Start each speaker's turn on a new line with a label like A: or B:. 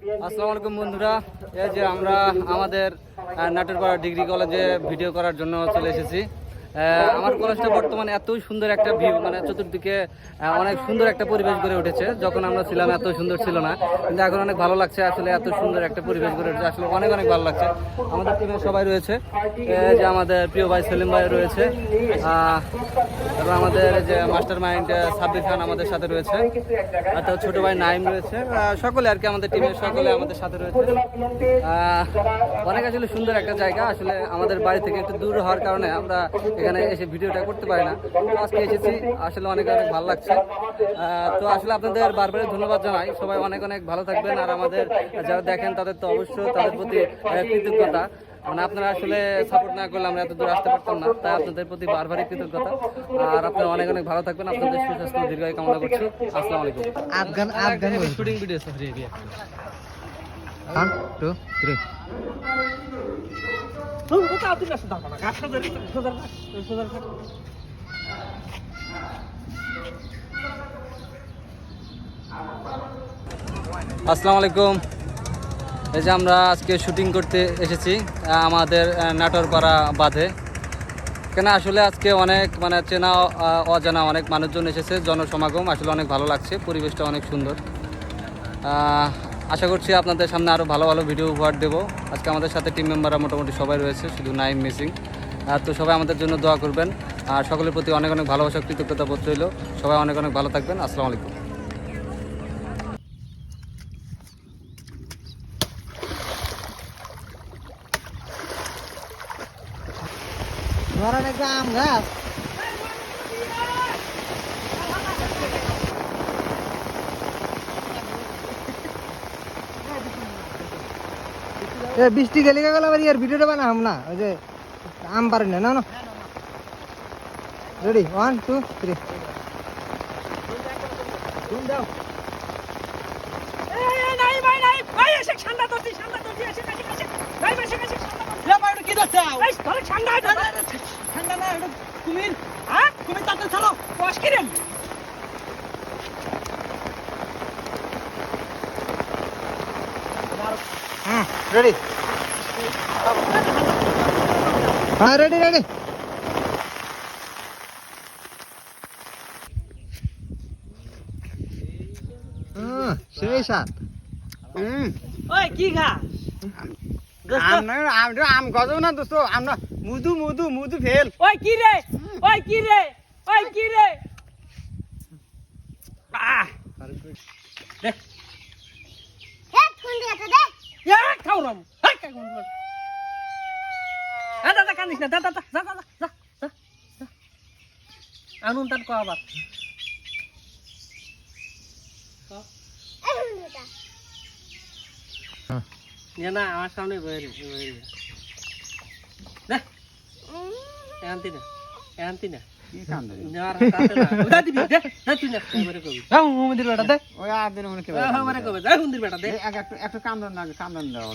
A: আসসালামু আলাইকুম বন্ধুরা, এই যে আমরা আমাদের নাটোরপাড়া ডিগ্রি কলেজে ভিডিও করার জন্য চলে এসেছি। আমার কলেজটা বর্তমানে এতই সুন্দর একটা ভিউ, মানে চতুর্দিকে অনেক সুন্দর একটা পরিবেশ গড়ে উঠেছে। যখন আমরা ছিলাম এত সুন্দর ছিল না, কিন্তু এখন অনেক ভালো লাগছে। আসলে এত সুন্দর একটা পরিবেশ গড়ে উঠেছে, আসলে অনেক অনেক ভালো লাগছে। আমাদের টিমে সবাই রয়েছে, যে আমাদের প্রিয় ভাই সেলিম ভাই রয়েছে, এবং আমাদের যে মাস্টার মাইন্ড সাব্বির খান আমাদের সাথে রয়েছে, আর তার ছোট ভাই নাইম রয়েছে। সকলে আর কি আমাদের টিমের সকলে আমাদের সাথে রয়েছে। অনেক আসলে সুন্দর একটা জায়গা। আসলে আমাদের বাড়ি থেকে একটু দূর হওয়ার কারণে আমরা এখানে এসে ভিডিওটা করতে পারি না। আজকে এসেছি, আসলে অনেক অনেক ভালো লাগছে। তো আসলে আপনাদের বারবার ধন্যবাদ জানাই। সবাই অনেক অনেক ভালো থাকবেন। আর আমাদের যারা দেখেন তাদের তো অবশ্যই তাদের প্রতি কৃতজ্ঞতা। মানে আপনারা আসলে সাপোর্ট না করলে আমরা এত দূর আসতে পারতাম না, তাই আপনাদের প্রতি বারবারই কৃতজ্ঞতা। আর আপনারা অনেক অনেক ভালো থাকবেন। আপনাদের সুস্বাস্থ্য দীর্ঘায়ু কামনা করছি। আসসালামু আলাইকুম। Afghan shooting video sorry area 1 2 3 আসসালামু আলাইকুম। এই যে আমরা আজকে শুটিং করতে এসেছি আমাদের নাটোরপাড়া বাঁধে। কেন আসলে আজকে অনেক মানে চেনা অজানা অনেক মানুষজন এসেছে, জনসমাগম। আসলে অনেক ভালো লাগছে, পরিবেশটা অনেক সুন্দর। আশা করছি আপনাদের সামনে আরও ভালো ভালো ভিডিও উপহার দেবো। আজকে আমাদের সাথে টিম মেম্বাররা মোটামুটি সবাই রয়েছে, শুধু নাইম মিসিং। তো সবাই আমাদের জন্য দোয়া করবেন। আর সকলের প্রতি অনেক অনেক ভালোবাসা, কৃতজ্ঞতা বোধ রইল। সবাই অনেক অনেক ভালো থাকবেন। আসসালামু আলাইকুম।
B: আম গাছ বৃষ্টি গেলে গেল আবার ইয়ার ভিডিওটা বানাম না, ওই যে আম পারেন না না। রেডি 1 2 3 রেডি হ্যাঁ রেডি রেডি সেই সাত
C: ওই কি খা
B: আম গজব না দোস্ত, আমরা মুদু মুদু মুদু ফেল।
C: ওই কি রে ওই কি রে ওই কি রে দেখ খাওরাম দাদা কানিস না, দাদা যা যা যা আনুন তার কো আবার না আমার সামনে বইরে দেখ এনতি না এনতি না কি কাম দে নেওয়ার হাতে না ওটা দিবি দে না তুই না এবারে কবি
B: মন্দির বেটা দে
C: ওই আর দিন মনে কে আমারে কবে যাই মন্দির বেটা দে
B: একটু কাম দাও না, কাম দাও।